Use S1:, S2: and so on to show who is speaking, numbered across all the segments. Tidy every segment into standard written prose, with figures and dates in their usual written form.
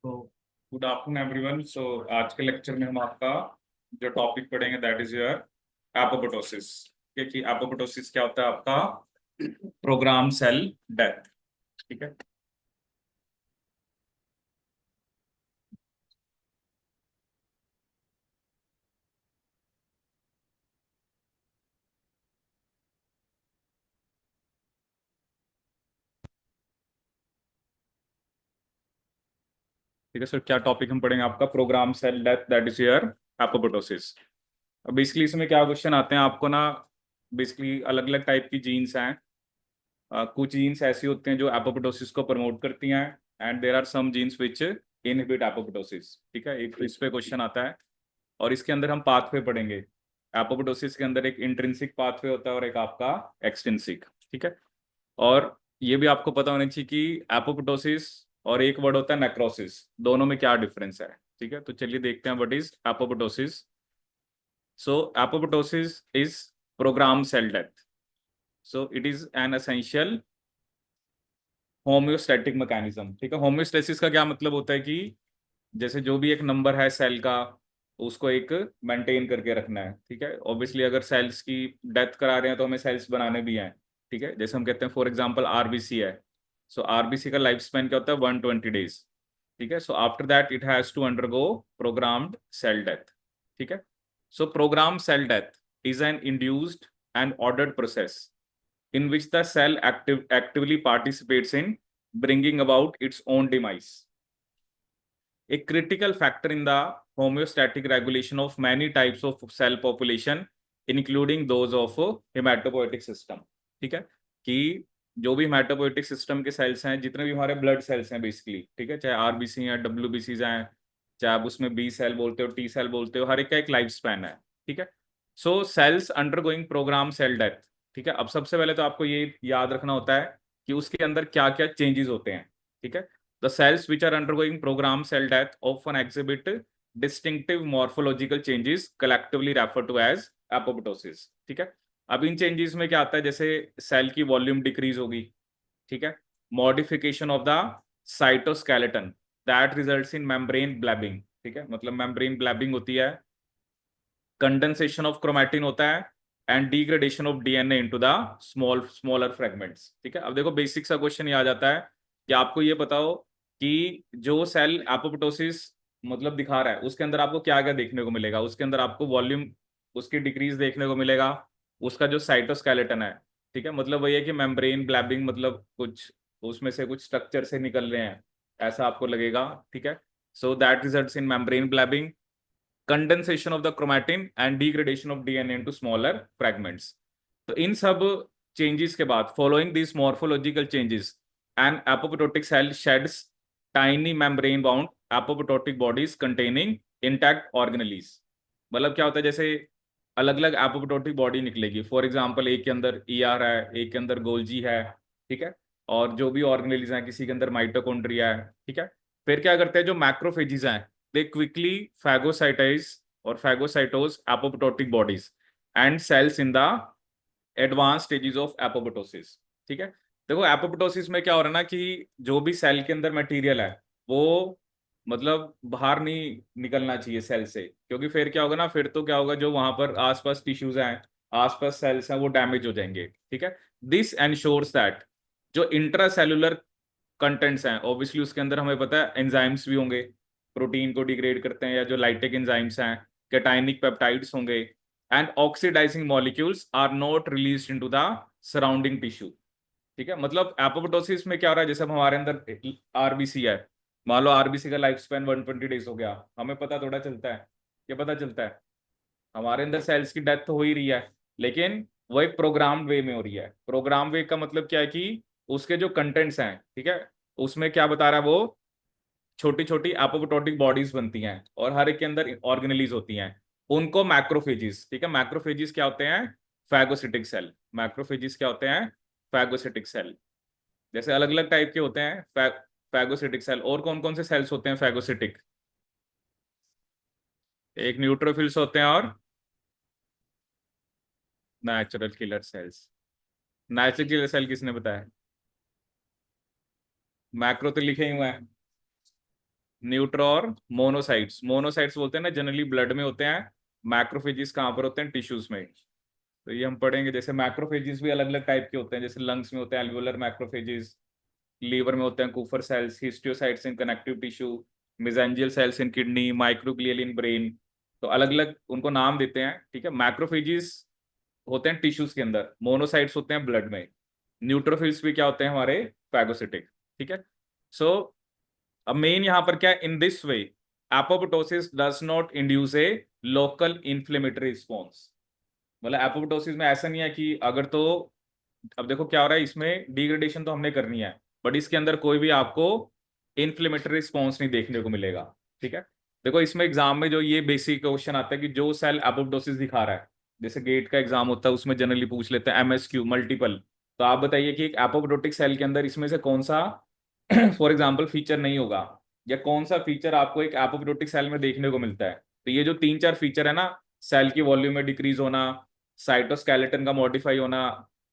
S1: तो good afternoon everyone. सो आज के लेक्चर में हम आपका जो टॉपिक पढ़ेंगे दैट इज योर एपोप्टोसिस। कि एपोप्टोसिस क्या होता है आपका प्रोग्राम सेल डेथ। ठीक है। ठीक है सर, क्या टॉपिक हम पढ़ेंगे आपका programme cell death that is your apoptosis. अब बेसिकली इसमें क्या क्वेश्चन आते हैं आपको ना, बेसिकली अलग अलग टाइप की जीन्स हैं। कुछ जीन्स ऐसी होती हैं जो एपोप्टोसिस को प्रमोट करती हैं and there are some genes which inhibit apoptosis. ठीक है, एक इस पे क्वेश्चन आता है और इसके अंदर हम पाथवे पढ़ेंगे। एपोप्टोसिस के अंदर एक इंट्रिंसिक पाथवे होता है और एक आपका एक्सट्रिंसिक। ठीक है। और ये भी आपको पता होना चाहिए कि एपोप्टोसिस और एक वर्ड होता है नेक्रोसिस, दोनों में क्या डिफरेंस है। ठीक है, तो चलिए देखते हैं what is apoptosis. So apoptosis is programme cell death. So it is an essential homeostatic mechanism. ठीक है, होम्योस्टेसिस का क्या मतलब होता है कि जैसे जो भी एक नंबर है सेल का, उसको एक मेंटेन करके रखना है। ठीक है, ऑब्वियसली अगर सेल्स की डेथ करा रहे हैं तो हमें सेल्स बनाने भी हैं। ठीक है, जैसे हम कहते हैं फॉर एग्जांपल आरबीसी है। सो आरबीसी का लाइफ स्पैन क्या होता है 120 डेज। ठीक है, so after that it has to undergo programmed cell death. ठीक है, so program cell death is an induced and ordered process in which the cell actively participates in bringing about its own demise. A critical factor in the homeostatic regulation of many types of cell population, including those of hematopoietic system. ठीक है, कि जो भी haematopoietic system के sales हैं, जितने भी हमारे ब्लड सेल्स हैं बेसिकली, ठीक है, चाहे आरबीसी हैं डब्ल्यूबीसी हैं, चाहे आप उसमें बी सेल बोलते हो टी सेल बोलते हो, हर एक का एक लाइफ स्पैन है। ठीक है, so cells undergoing programme cell death. ठीक है, अब सबसे पहले तो आपको ये याद रखना होता है कि उसके अंदर क्या क्या चेंजेस होते हैं। ठीक है, the cells which are undergoing programmed cell death often exhibit distinctive morphological changes collectively referred to as apoptosis। ठीक है, अब इन चेंजेस में क्या आता है, जैसे सेल की वॉल्यूम डिक्रीज होगी। ठीक है, modification of the cytoskeleton that results in membrane blebbing. ठीक है, मतलब मेम्ब्रेन ब्लैबिंग होती है, कंडेंसेशन ऑफ क्रोमैटिन होता है and degradation of DNA into the smaller fragments. ठीक है, अब देखो बेसिक सा क्वेश्चन ये आ जाता है कि आपको ये बताओ कि जो सेल एपोप्टोसिस मतलब दिखा रहा है उसके अंदर आपको क्या क्या देखने को मिलेगा। उसके अंदर आपको वॉल्यूम उसकी डिक्रीज देखने को मिलेगा, उसका जो साइटोस्केलेटन है, ठीक है, मतलब वही है कि मेम्ब्रेन ब्लैबिंग, मतलब कुछ उसमें से कुछ स्ट्रक्चर से निकल रहे हैं, ऐसा आपको लगेगा। ठीक है, so that results in membrane blebbing, condensation of the chromatin and degradation of DNA into smaller fragments. तो इन सब चेंजेस के बाद, following this morphological changes, an apoptotic cell sheds tiny membrane bound apoptotic bodies containing intact organelles. मतलब क्या होता है, जैसे अलग अलग एपोप्टोटिक बॉडी निकलेगी। फॉर एग्जांपल एक के अंदर ईआर है, एक के अंदर गोल्जी है। ठीक है, और जो भी ऑर्गेनेलीज हैं, किसी के अंदर माइटोकॉन्ड्रिया है। ठीक है, फिर क्या करते हैं, जो मैक्रोफेजेस हैं they quickly phagocytize or phagocytose apoptotic bodies and cells in the advanced stages of apoptosis। ठीक है, देखो एपोप्टोसिस में क्या हो रहा है ना कि जो भी सेल के अंदर मटेरियल है वो मतलब बाहर नहीं निकलना चाहिए सेल से, क्योंकि फिर क्या होगा ना, फिर तो क्या होगा, जो वहां पर आसपास टिश्यूज हैं, आसपास सेल्स हैं, वो डैमेज हो जाएंगे। ठीक है, दिस एंश्योर्स दैट जो इंट्रा सेलुलर कंटेंट्स हैं, ऑब्वियसली उसके अंदर हमें पता है एंजाइम्स भी होंगे, प्रोटीन को डिग्रेड करते हैं, या जो लाइटिक एंजाइम्स हैं, कैटाइनिक पेप्टाइड्स होंगे, and oxidising molecules are not released into the surrounding tissue. ठीक है, मतलब एपोप्टोसिस में क्या हो रहा है, जैसे अब हमारे अंदर आरबीसी है, मान लो आरबीसी का लाइफ स्पैन 120 डेज हो गया, हमें पता थोड़ा चलता है, क्या पता चलता है, हमारे अंदर सेल्स की डेथ तो हो ही रही है, लेकिन वो एक प्रोग्राम वे में हो रही है। प्रोग्राम वे का मतलब क्या है कि उसके जो कंटेंट्स हैं, ठीक है, उसमें क्या बता रहा है वो, छोटी छोटी एपोप्टोटिक बॉडीज बनती हैं और हर एक के अंदर ऑर्गेनेलीज होती हैं, उनको मैक्रोफेजिस। ठीक है, मैक्रोफेजिस क्या होते हैं, फैगोसिटिक सेल। मैक्रोफेजिस क्या होते हैं, फैगोसिटिक सेल। जैसे अलग अलग टाइप के होते हैं फैगोसिटिक सेल। और कौन कौन से सेल्स होते हैं फैगोसिटिक, एक न्यूट्रोफिल्स होते हैं और natural killer cells. Natural killer cell किसने बताया, मैक्रो तो लिखे ही हुए हैं। न्यूट्रो और मोनोसाइट्स। मोनोसाइट्स बोलते हैं ना, जनरली ब्लड में होते हैं। मैक्रोफेजिस कहाँ पर होते हैं? टिश्यूज में। तो ये हम पढ़ेंगे। जैसे मैक्रोफेजिस भी अलग अलग टाइप के होते हैं, जैसे लंग्स में होते हैं एल्वुलर मैक्रोफेजिस, लीवर में होते हैं Kupffer cells, histiocytes in connective tissue, mesangial cells in kidney, microglial in brain. तो अलग अलग उनको नाम देते हैं, ठीक है। मैक्रोफेजिस होते हैं टिश्यूज के अंदर, मोनोसाइट्स होते हैं ब्लड में, न्यूट्रोफिल्स भी क्या होते हैं हमारे? फैगोसिटिक, ठीक है। सो अब मेन यहां पर क्या, in this way apoptosis does not induce A local inflammatory response. मतलब एपोप्टोसिस में ऐसा नहीं है कि अगर तो, अब देखो क्या हो रहा है इसमें, डिग्रेडेशन तो हमने करनी है, बट इसके अंदर कोई भी आपको इन्फ्लेमेटरी रिस्पॉन्स नहीं देखने को मिलेगा, ठीक है। देखो इसमें एग्जाम में जो ये बेसिक क्वेश्चन आता है कि जो सेल एपोप्टोसिस दिखा रहा है, जैसे गेट का एग्जाम होता है उसमें जनरली पूछ लेते हैं MSQ मल्टीपल, तो आप बताइए कि एक एपोप्टोटिक सेल के अंदर इसमें से कौन सा फॉर एग्जाम्पल फीचर नहीं होगा, या कौन सा फीचर आपको एक एपोप्टोटिक सेल में देखने को मिलता है। तो ये जो तीन चार फीचर है ना, सेल की वॉल्यूम में डिक्रीज होना, साइटोस्केलेटन का मॉडिफाई होना,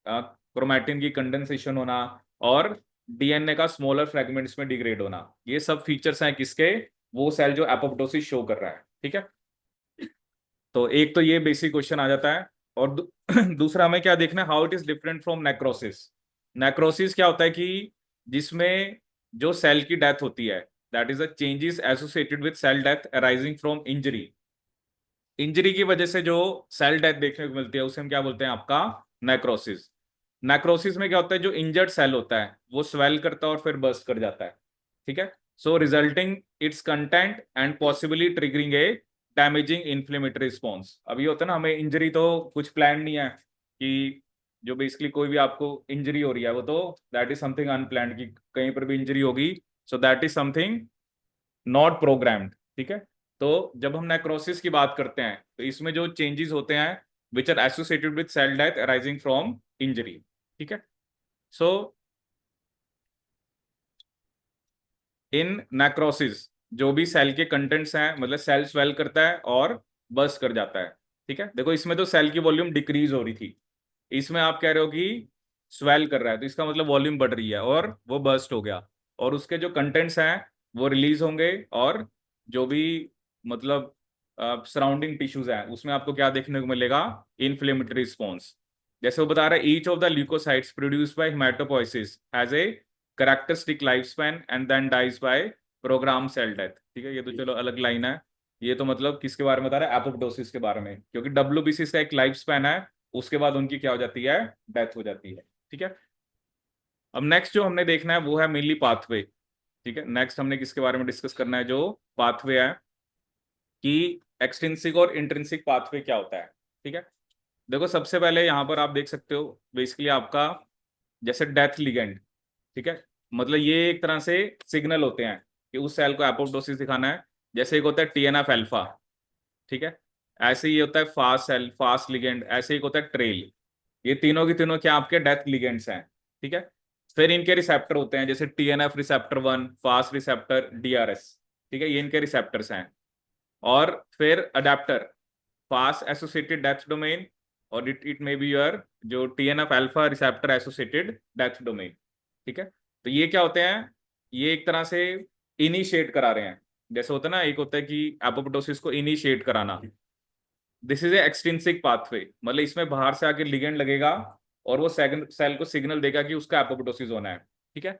S1: क्रोमैटिन की कंडेंसेशन होना, और DNA का स्मॉलर फ्रेगमेंट्स में डिग्रेड होना, ये सब फीचर्स हैं किसके? वो सेल जो एपोप्टोसिस शो कर रहा है, ठीक है। तो एक तो ये बेसिक क्वेश्चन आ जाता है। और दूसरा हमें क्या देखना है, how it is different from necrosis. Necrosis क्या होता है कि जिसमें जो सेल की डेथ होती है, that is the changes associated with cell death arising from injury. Injury की वजह से जो सेल डेथ देखने को मिलती है उसे हम क्या बोलते हैं? आपका नेक्रोसिस। नेक्रोसिस में क्या होता है, जो इंजर्ड सेल होता है वो स्वेल करता है और फिर बर्स्ट कर जाता है, ठीक है। So resulting its content and possibly triggering a damaging inflammatory response. अब ये होता है ना, हमें इंजरी तो कुछ प्लान नहीं है कि जो बेसिकली कोई भी आपको इंजरी हो रही है वो तो दैट इज समथिंग अनप्लान्ड, कि कहीं पर भी इंजरी होगी, so that is something not programmed, ठीक है। तो जब हम नेक्रोसिस की बात करते हैं तो इसमें जो चेंजेस होते हैं which are associated with cell death arising from injury, ठीक है। सो इन नेक्रोसिस जो भी सेल के कंटेंट्स हैं, मतलब सेल स्वेल करता है और बर्स्ट कर जाता है, ठीक है। देखो इसमें तो सेल की वॉल्यूम डिक्रीज हो रही थी, इसमें आप कह रहे हो कि स्वेल कर रहा है, तो इसका मतलब वॉल्यूम बढ़ रही है और वो बर्स्ट हो गया, और उसके जो कंटेंट्स हैं वो रिलीज होंगे, और जो भी मतलब सराउंडिंग टिश्यूज हैं उसमें आपको क्या देखने को मिलेगा? Inflammatory response. जैसे वो बता रहा है, each of the leucocytes produced by haematopoiesis has a characteristic life span and then dies by program cell death, ठीक है। ये तो चलो अलग लाइन है, ये तो मतलब किसके बारे में बता रहा है? एपोप्टोसिस के बारे में, क्योंकि WBC का एक लाइफ स्पैन है, उसके बाद उनकी क्या हो जाती है? डेथ हो जाती है, ठीक है। अब नेक्स्ट जो हमने देखना है वो है मेनली पाथवे, ठीक है। नेक्स्ट हमने किसके बारे में डिस्कस करना है? जो पाथवे है कि एक्सट्रिंसिक और इंट्रिंसिक पाथवे क्या होता है, ठीक है। देखो सबसे पहले यहाँ पर आप देख सकते हो बेसिकली आपका जैसे डेथ लिगेंड, ठीक है। मतलब ये एक तरह से सिग्नल होते हैं कि उस सेल को एपोप्टोसिस दिखाना है। जैसे एक होता है TNF अल्फा, ठीक है। ऐसे ही होता है फास्ट सेल फास्ट लिगेंड, ऐसे ही होता है ट्रेल। ये तीनों की तीनों क्या आपके डेथ लिगेंड्स हैं, ठीक है। फिर इनके रिसेप्टर होते हैं, जैसे TNF receptor 1, fast receptor, DRS, ठीक है, ये इनके रिसेप्टर्स हैं। और फिर adapter, fast associated death domain, और इट मे बी योर जो TNF alpha receptor associated death domain, ठीक है। तो ये क्या होते हैं? ये एक तरह से इनिशिएट करा रहे हैं। जैसे होता है ना, एक होता है कि एपोप्टोसिस को इनिशिएट कराना, this is a extrinsic pathway, मतलब इसमें बाहर से आके लिगेंड लगेगा और वो सेल को सिग्नल देगा कि उसका एपोप्टोसिस होना है, ठीक है।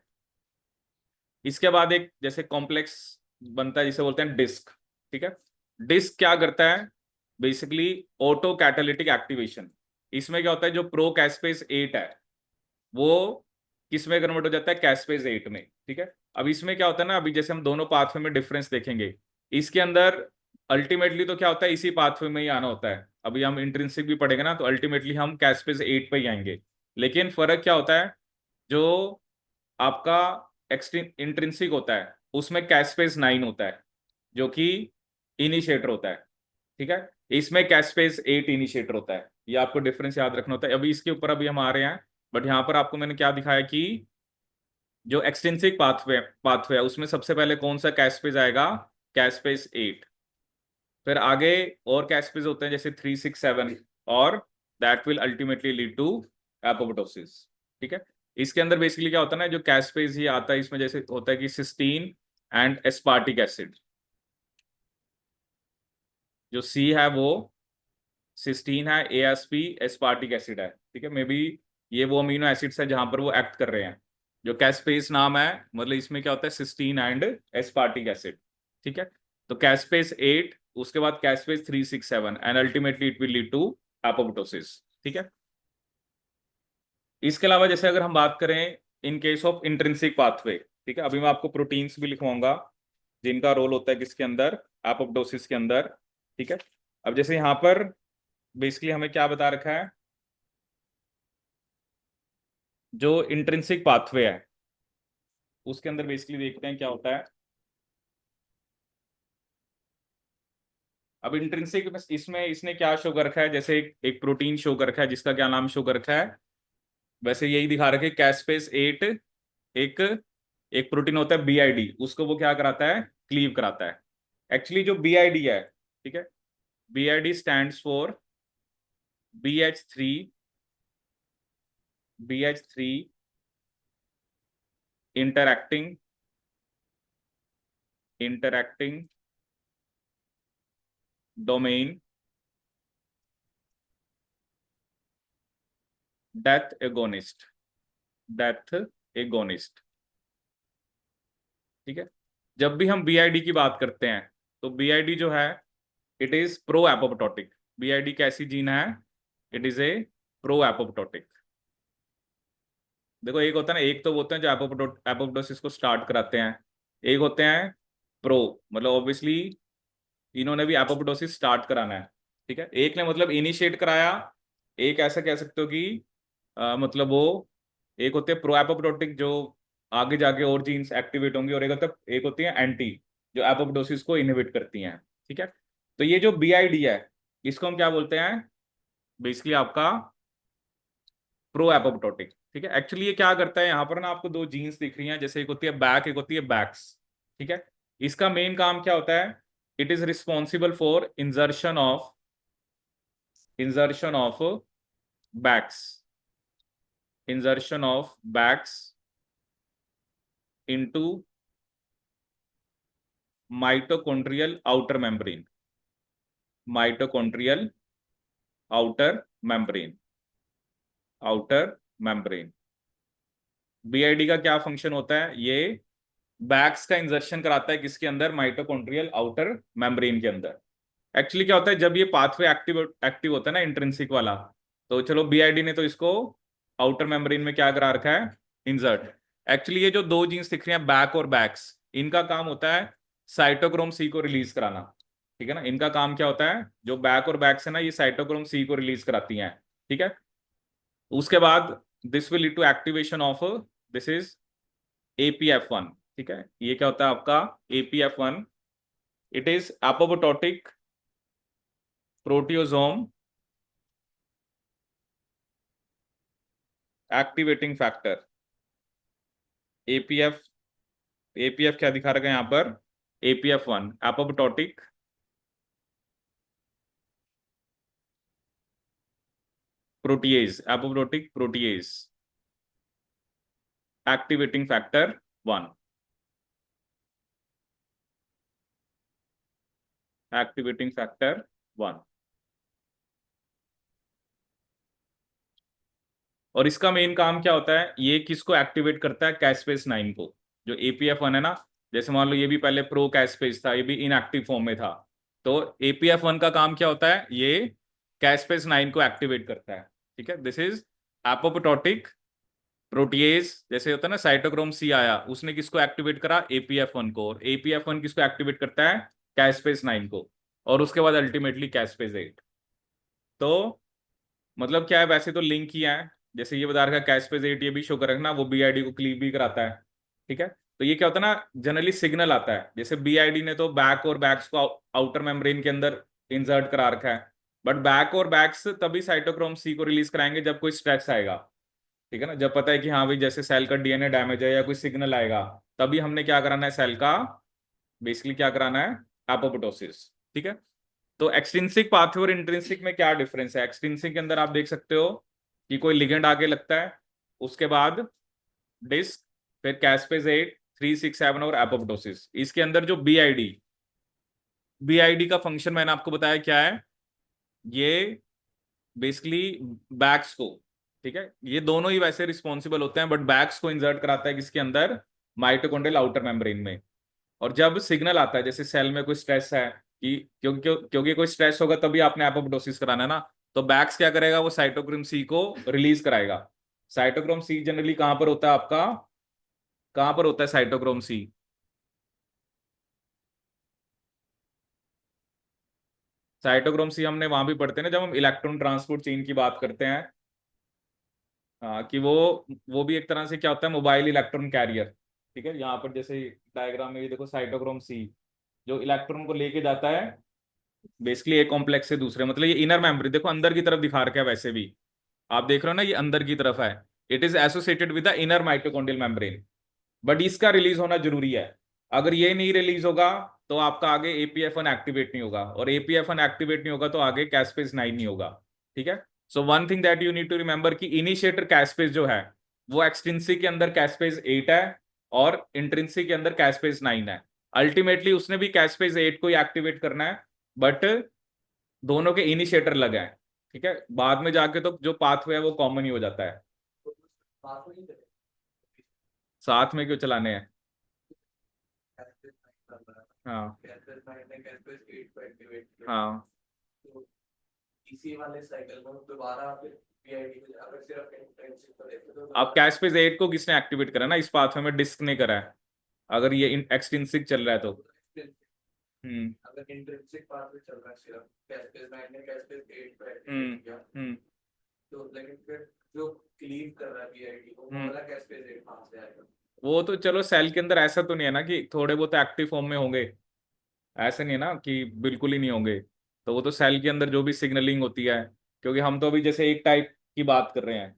S1: इसके बाद एक जैसे कॉम्प्लेक्स बनता है जिसे बोलते हैं डिस्क, ठीक है। डिस्क क्या करता है? Basically auto catalytic activation. इसमें क्या होता है, जो प्रो कैस्पेज 8 है वो किस में कन्वर्ट हो जाता है? कैस्पेज 8 में, ठीक है। अब इसमें क्या होता है ना, अभी जैसे हम दोनों पाथवे में डिफरेंस देखेंगे, इसके अंदर अल्टीमेटली तो क्या होता है, इसी पाथवे में ही आना होता है। अभी हम इंट्रिंसिक भी पढ़ेंगे ना, तो अल्टीमेटली हम कैस्पेज 8 पे ही आएंगे। लेकिन फर्क क्या होता है, जो आपका इंट्रिंसिक होता है उसमें कैस्पेज 9 होता है जो कि इनिशिएटर होता है, ठीक है। इसमें कैस्पेज 8 इनिशिएटर होता है। ये आपको डिफरेंस याद रखना होता है। अभी इसके ऊपर अभी हम आ रहे हैं, बट यहाँ पर आपको मैंने क्या दिखाया कि जो एक्सटेंसिव पाथवे है उसमें सबसे पहले कौन सा कैस्पेज आएगा? कैस्पेज 8। फिर आगे और कैस्पेज होते हैं जैसे 3, 6, 7, और that will ultimately lead to apoptosis, ठीक है। इसके अंदर बेसिकली क्या होता है ना, जो कैस्पेज ही आता है इसमें, जैसे होता है कि सिस्टीन, एंड एस्पार्टिक एसिड। जो सी है वो सिस्टीन है, एएसपी एस्पार्टिक एसिड है, ठीक है। मे बी ये वो अमीनो एसिड्स है जहां पर वो एक्ट कर रहे हैं। जो कैस्पेस नाम है, मतलब इसमें क्या होता है, सिस्टीन एंड एस्पार्टिक एसिड, ठीक है। तो कैस्पेस 8, उसके बाद caspase 3, 6, 7 and ultimately it will lead to apoptosis, ठीक है। इसके अलावा जैसे अगर हम बात करें in case of intrinsic pathway, ठीक है, अभी मैं आपको प्रोटीन्स भी लिखवाऊंगा जिनका रोल होता है किसके अंदर, एपोप्टोसिस के अंदर, ठीक है। अब जैसे यहाँ पर बेसिकली हमें क्या बता रखा है, जो इंट्रिंसिक पाथवे है उसके अंदर बेसिकली देखते हैं क्या होता है। अब इंट्रिंसिक इसमें इसने क्या शो कर रखा है, जैसे एक प्रोटीन शो कर रखा है जिसका क्या नाम शो कर रखा है, वैसे यही दिखा रखे कैस्पेस 8, एक एक प्रोटीन होता है बीआईडी, उसको वो क्या कराता है, क्लीव कराता है। एक्चुअली जो बीआईडी है, ठीक है, BID stands for BH3, BH3 interacting interacting domain death agonist, death agonist, ठीक है। जब भी हम बीआईडी की बात करते हैं तो बीआईडी जो है it is pro apoptotic. BID कैसी जीन है, it is a pro apoptotic. देखो एक होता है ना, एक तो वो होते हैं जो एपोप्टोसिस को स्टार्ट कराते हैं, एक होते हैं प्रो, मतलब ऑब्वियसली इन्होंने भी एपोप्टोसिस स्टार्ट कराना है, ठीक है। एक ने मतलब इनिशिएट कराया, एक ऐसा कह सकते हो कि मतलब वो एक होते हैं प्रो एपोप्टोटिक जो आगे जाके और जीन्स एक्टिवेट होंगी, और एक होती है एंटी जो एपोप्टोसिस को इनहिबिट करती हैं, ठीक है। तो ये जो बीआईडी है इसको हम क्या बोलते हैं, बेसिकली आपका प्रो एपोप्टोटिक, ठीक है। एक्चुअली ये क्या करता है, यहाँ पर ना आपको दो जीन्स दिख रही हैं, जैसे एक होती है बैक, एक होती है बैक्स, ठीक है। इसका मेन काम क्या होता है, it is responsible for insertion of Bax, insertion of Bax into mitochondrial outer membrane, mitochondrial outer membrane, outer membrane. BID का क्या फंक्शन होता है, ये बैक्स का इंजर्शन कराता है किसके अंदर, माइटोकॉन्ड्रियल आउटर मेम्ब्रेन के अंदर। एक्चुअली क्या होता है, जब ये पाथवे एक्टिव एक्टिव होता है ना इंट्रिंसिक वाला, तो चलो बीआईडी ने तो इसको आउटर मेम्ब्रेन में क्या करा रखा है, इंसर्ट। एक्चुअली ये जो दो जीन्स दिख रही हैं बैक और बैक्स, इनका काम होता है साइटोक्रोम सी को रिलीज कराना, ठीक है ना। इनका काम क्या होता है, जो बैक और बैक्स है ना, ये साइटोक्रोम सी को रिलीज कराती हैं, ठीक है। उसके बाद this will lead to activation of, this is APF1, ठीक है। ये क्या होता है आपका APF1, it is apoptotic proteasome activating factor. APF APF क्या दिखा रखा है यहाँ पर, APF1 apoptotic protease, apoptotic protease activating factor 1, activating factor 1। और इसका मेन काम क्या होता है, ये किसको एक्टिवेट करता है, कैस्पेस 9 को। जो APF1 है ना, जैसे मान लो ये भी पहले प्रो कैस्पेस था, ये भी इनएक्टिव फॉर्म में था, तो APF1 का काम क्या होता है, ये कैस्पेस 9 को एक्टिवेट करता है, ठीक है। This is apoptotic protease. जैसे होता है ना साइटोक्रोम सी आया, उसने किसको एक्टिवेट करा, APF1 को, और APF1 किसको एक्टिवेट करता है, कैस्पेस 9 को, और उसके बाद अल्टीमेटली कैस्पेस 8। तो मतलब क्या है, वैसे तो लिंक किया है, जैसे ये बता रखा है कैस्पेस 8 ये भी शो कर रखना, वो बीआईडी को क्लीव भी कराता है, ठीक है। तो ये क्या होता है ना, जनरली सिग्नल आता है, जैसे बीआईडी ने तो बैक और बैक्स को आउटर मेम्ब्रेन के अंदर इंसर्ट करा रखा है, बट बैक और बैक्स तभी साइटोक्रोम सी को रिलीज कराएंगे जब कोई स्ट्रेस आएगा, ठीक है ना। जब पता है कि हाँ भाई जैसे सेल का डीएनए डैमेज है या कोई सिग्नल आएगा, तभी हमने क्या कराना है, सेल का बेसिकली क्या कराना है, एपोप्टोसिस, ठीक है। तो एक्सट्रिंसिक पाथवे और इंट्रिंसिक में क्या डिफरेंस है, एक्सट्रिंसिक के अंदर आप देख सकते हो कि कोई लिगेंड आगे लगता है, उसके बाद डिस्क, फिर कैस्पेस 8, 367 और एपोप्टोसिस। इसके अंदर जो बीआईडी का फंक्शन मैंने आपको बताया क्या है, ये बेसिकली बैक्स को, ठीक है, ये दोनों ही वैसे रिस्पॉन्सिबल होते हैं, बट बैक्स को इंसर्ट कराता है किसके अंदर, माइटोकॉन्ड्रियल आउटर मेम्ब्रेन में। और जब सिग्नल आता है जैसे सेल में कोई स्ट्रेस है कि क्योंकि कोई स्ट्रेस होगा तभी आपने एपोप्टोसिस कराना है ना, तो बैक्स क्या करेगा, वो साइटोक्रोम सी को रिलीज कराएगा। साइटोक्रोम सी जनरली कहां पर होता है आपका, कहां पर होता है साइटोक्रोम सी? साइटोक्रोम सी हमने वहां भी पढ़ते हैं ना, जब हम इलेक्ट्रॉन ट्रांसपोर्ट चेन की बात करते हैं। कि वो भी एक तरह से क्या होता है, मोबाइल इलेक्ट्रॉन कैरियर। ठीक है, यहाँ पर जैसे डायग्राम में ये देखो साइटोक्रोम सी जो इलेक्ट्रॉन को लेके जाता है बेसिकली एक कॉम्प्लेक्स से दूसरे, मतलब ये इनर मेमोरी देखो अंदर की तरफ दिखा रखा है, वैसे भी आप देख रहे हो ना ये अंदर की तरफ है। It is associated with the inner mitochondrial membrane, but इसका रिलीज होना जरूरी है। अगर ये नहीं रिलीज होगा तो आपका आगे एपीएफ1 एक्टिवेट नहीं होगा, और एपीएफ1 एक्टिवेट नहीं होगा तो आगे कैस्पेज 9 नहीं होगा। ठीक है, so one thing that you need to remember कि इनिशिएटर कैस्पेज जो है वो एक्सट्रिंसिक के अंदर कैस्पेज 8 है और इंट्रिंसिक के अंदर कैस्पेज 9 है। अल्टीमेटली उसने भी कैस्पेज 8 को ही एक्टिवेट करना है, बट दोनों के इनिशिएटर लगे हैं। ठीक है, बाद में जाके तो जो पाथवे है वो कॉमन ही हो जाता है। साथ में क्यों चलाने हैं? हाँ हाँ,
S2: इसी वाले साइकिल में दोबारा फिर पीआईडी में अगर सिर्फ इंटेंसिव करे तो
S1: अब कैस्पेज 8 को किसने एक्टिवेट करा ना, इस पाथवे में डिस्क ने करा है, अगर ये एक्सट्रिंसिक चल रहा है तो। हम्म
S2: अगर इंट्रिंसिक पाथ में चल रहा है सिर्फ कैस्पेज 9 ने कैस्पेज 8 पे
S1: हम्म
S2: एक्टिवेट किया,
S1: हम्म
S2: तो लेकिन फिर जो क्लीव कर रहा है पीआईडी को वो वाला कैस्पेज 8 कहां से आएगा?
S1: वो तो चलो सेल के अंदर ऐसा तो नहीं है ना कि थोड़े बहुत एक्टिव फॉर्म में होंगे, ऐसे नहीं है ना कि बिल्कुल ही नहीं होंगे। तो वो तो सेल के अंदर जो भी सिग्नलिंग होती है, क्योंकि हम तो अभी जैसे एक टाइप की बात कर रहे हैं,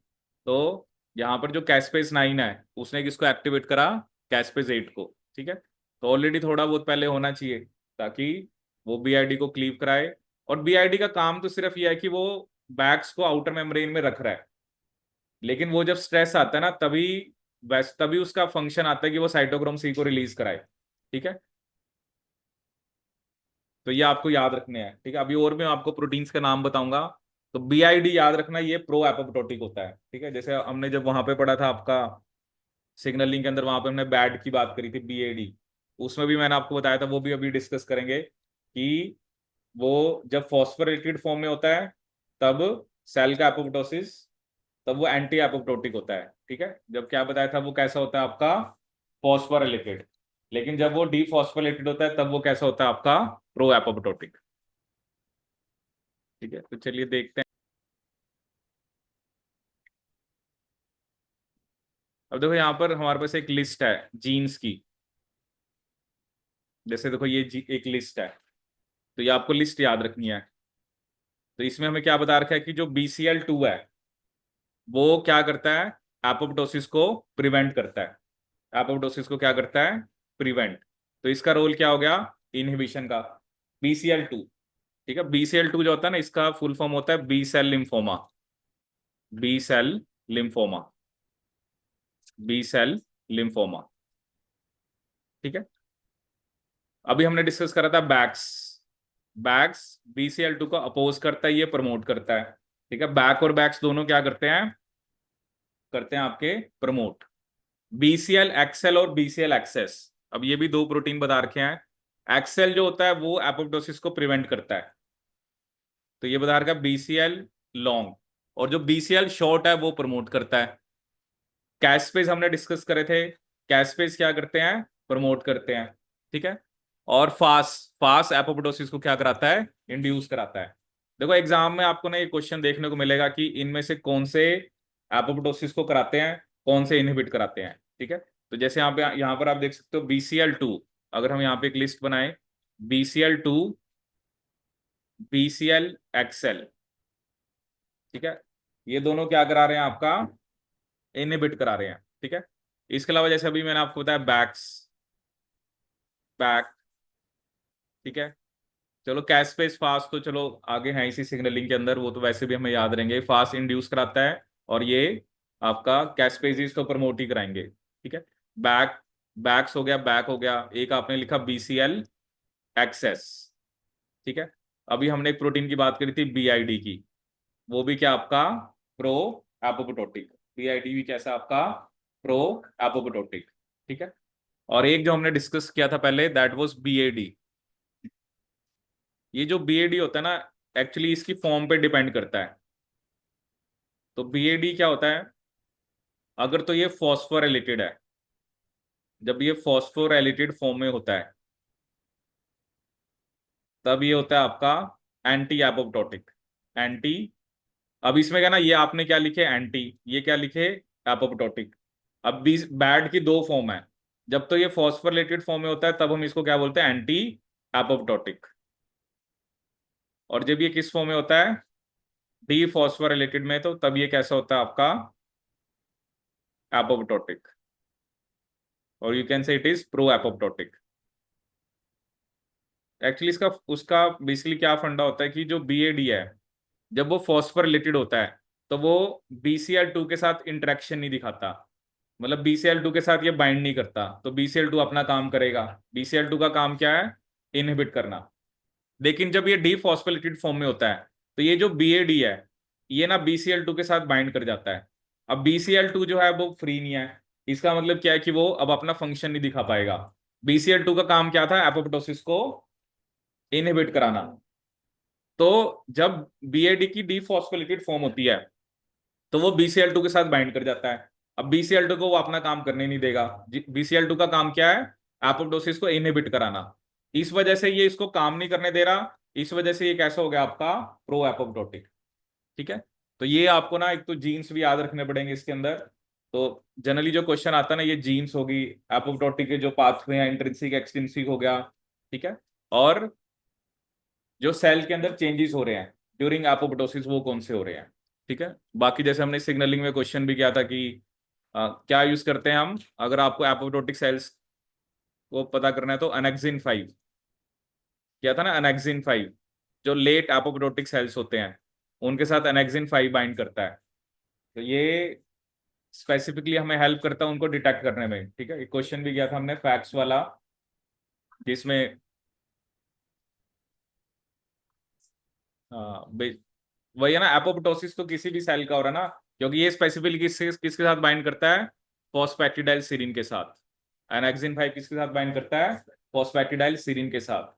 S1: तो यहाँ पर जो कैस्पेस 9 है उसने किसको एक्टिवेट करा, कैस्पेस 8 को। ठीक है, तो ऑलरेडी थोड़ा बहुत पहले होना चाहिए ताकि वो बीआईडी को क्लीव कराए। और बीआईडी का काम तो सिर्फ यह है कि वो बैग्स को आउटर मेम्ब्रेन में रख रहा है, लेकिन वो जब स्ट्रेस आता है ना तभी तभी उसका फंक्शन आता है कि वो साइटोक्रोम सी को रिलीज कराए। ठीक है, तो ये आपको याद रखने हैं। ठीक है, अभी और मैं आपको प्रोटीन्स का नाम बताऊंगा। तो बीआईडी याद रखना, ये प्रो एपोप्टोटिक होता है। ठीक है, जैसे हमने जब वहां पे पढ़ा था आपका सिग्नलिंग के अंदर, वहां पे हमने बैड की बात करी थी, बीएडी, उसमें भी मैंने आपको बताया था, वो भी अभी डिस्कस करेंगे कि वो जब फॉस्फोरेटेड फॉर्म में होता है तब सेल का एपोप्टोसिस, तब वो एंटी एपोप्टोटिक होता है। ठीक है, जब क्या बताया था वो कैसा होता है आपका, फॉस्फोरिलेटेड। लेकिन जब वो डीफॉस्फोरिलेटेड होता है तब वो कैसा होता है आपका, प्रो एपोप्टोटिक। ठीक है, तो चलिए देखते हैं। अब देखो यहाँ पर हमारे पास एक लिस्ट है जीन्स की, जैसे देखो ये एक लिस्ट है, तो ये आपको लिस्ट याद रखनी है। तो इसमें हमें क्या बता रखा है कि जो BCL2 है वो क्या करता है, एपोप्टोसिस को प्रिवेंट करता है। एपोप्टोसिस को क्या करता है, प्रिवेंट। तो इसका रोल क्या हो गया, इनहिबिशन का, BCL2। ठीक है, BCL2 जो होता है ना, इसका फुल फॉर्म होता है B cell lymphoma, B cell lymphoma, B cell lymphoma. ठीक है, अभी हमने डिस्कस करा था बैक्स, बैक्स BCL2 को अपोज करता है, ये प्रमोट करता है। ठीक है, बैक और बैक्स दोनों क्या करते हैं, करते हैं आपके प्रमोट। BCL एक्सेल और BCL एक्सेस, अब ये भी दो प्रोटीन बता रखे हैं। एक्सेल जो होता है वो एपोप्टोसिस को प्रिवेंट करता है, तो ये बता रखा है BCL लॉन्ग, और जो BCL शॉर्ट है वो प्रमोट करता है। कैस्पेज हमने डिस्कस करे थे, कैस्पेज क्या करते हैं, प्रमोट करते हैं। ठीक है, और फास्ट फास्ट एपोप्टोसिस को क्या कराता है, इंड्यूस कराता है। देखो एग्जाम में आपको ना ये क्वेश्चन देखने को मिलेगा कि इनमें से कौन से एपोप्टोसिस को कराते हैं, कौन से इनहिबिट कराते हैं। ठीक है, तो जैसे यहाँ पर आप देख सकते हो BCL2, अगर हम यहाँ पे एक लिस्ट बनाए, BCL2, BCL ठीक है, ये दोनों क्या करा रहे हैं आपका, इनहिबिट करा रहे हैं। ठीक है, इसके अलावा जैसे अभी मैंने आपको बताया बैक्स, बैक। ठीक है, चलो कैस्पेस फास्ट तो चलो आगे है इसी सिग्नलिंग के अंदर, वो तो वैसे भी हमें याद रहेंगे, फास्ट इंड्यूस कराता है, और ये आपका कैस्पेसिस तो प्रमोट ही कराएंगे। ठीक है, बैक, बैक्स हो गया, बैक हो गया, एक आपने लिखा BCl एक्सेस। ठीक है। अभी हमने एक प्रोटीन की बात करी थी BID की, वो भी क्या आपका प्रो एपोप्टोटिक। BID भी कैसा आपका प्रो एपोप्टोटिक। ठीक है। और एक जो हमने डिस्कस किया था पहले, दैट वाज BAD। ये जो BAD होता है ना, एक्चुअली इसकी फॉर्म पे डिपेंड करता है। तो BAD क्या होता है, अगर तो ये फॉस्फोरिलेटेड है, जब ये फॉस्फोरिलेटेड फॉर्म में होता है तब ये होता है आपका एंटी एपोप्टोटिक। एंटी, अब इसमें क्या ना, ये आपने क्या लिखे एंटी, ये क्या लिखे एपोप्टोटिक। अब भी बैड की दो फॉर्म है, जब तो ये फॉस्फोरिलेटेड फॉर्म में होता है तब हम इसको क्या बोलते हैं एंटी एपोप्टोटिक। और जब ये किस फॉर्म में होता है डी फॉस्फोरिलेटेड में, तो तब ये कैसा होता है आपका एपोप्टोटिक। और यू कैन से it is pro apoptotic. Actually इसका उसका बेसिकली क्या फंडा होता है कि जो BAD है, जब वो फॉस्फोरिलेटेड होता है तो वो BCl2 के साथ इंटरेक्शन नहीं दिखाता, मतलब BCl2 के साथ ये बाइंड नहीं करता, तो BCl2 अपना काम करेगा। BCl2 का काम क्या है, इनहिबिट करना। लेकिन जब ये डीफॉस्फोरिलेटेड फॉर्म में होता है तो ये जो BAD है, ये ना BCl2 के साथ बाइंड कर जाता है। अब BCl2 जो है वो फ्री नहीं है, इसका मतलब क्या है कि वो अब अपना फंक्शन नहीं दिखा पाएगा। BCl2 का काम क्या था, एपोप्टोसिस को इनहिबिट कराना। तो जब BAD की डीफॉस्फोरिलेटेड फॉर्म होती है तो वो BCl2 के साथ बाइंड कर जाता है। अब BCl2 को वो अपना काम करने नहीं देगा। BCl2 का काम क्या है, एपोप्टोसिस को इनहिबिट कराना। इस वजह से ये इसको काम नहीं करने दे रहा, इस वजह से ये कैसा हो गया आपका प्रो एपोप्टोटिक। ठीक है। तो ये आपको ना एक तो जीन्स भी याद रखने पड़ेंगे इसके अंदर। तो जनरली जो क्वेश्चन आता है ना, ये जीन्स होगी, एपोप्टोटिक के जो पाथवे हैं, इंट्रिंसिक एक्सट्रिंसिक हो गया। ठीक है। और जो सेल के अंदर चेंजेस हो रहे हैं ड्यूरिंग एपोप्टोसिस, वो कौन से हो रहे हैं। ठीक है। बाकी जैसे हमने सिग्नलिंग में क्वेश्चन भी किया था कि क्या यूज करते हैं हम, अगर आपको एपोप्टोटिक सेल्स को पता करना है तो अनेक्सिन 5 किया था ना। अनेक्सिन 5 जो लेट एपोप्टोटिक सेल्स होते हैं उनके साथ अनेक्सिन 5 बाइंड करता है। तो ये स्पेसिफिकली हमें हेल्प करता है उनको डिटेक्ट करने में। ठीक है। एक क्वेश्चन भी किया था हमने फैक्ट्स वाला, जिसमें हाँ वही है ना, एपोप्टोसिस तो किसी भी सेल का हो रहा है ना, क्योंकि ये स्पेसिफिकली किसके साथ बाइंड करता है, फॉस्फेटिडाइल सीरीन के साथ। अनेक्सिन 5 किसके साथ बाइंड करता है, फॉस्फेटिडाइल सीरीन के साथ।